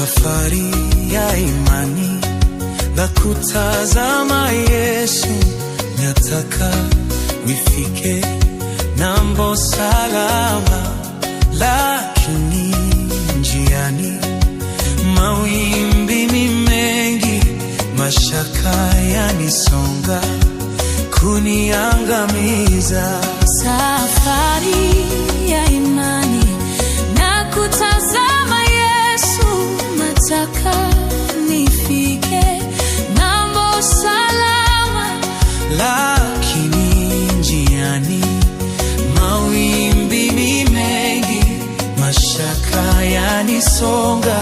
safari ya imani na kutazama Yesu, nataka nifike ng'ambo salama, lakini njiani mawimbi ni mengi, mashaka yanisonga kuniangamiza. Safari ya imani na kutazama Yesu, nataka nifike ng'ambo salama, lakini njiani mawimbi ni mengi, mashaka yanisonga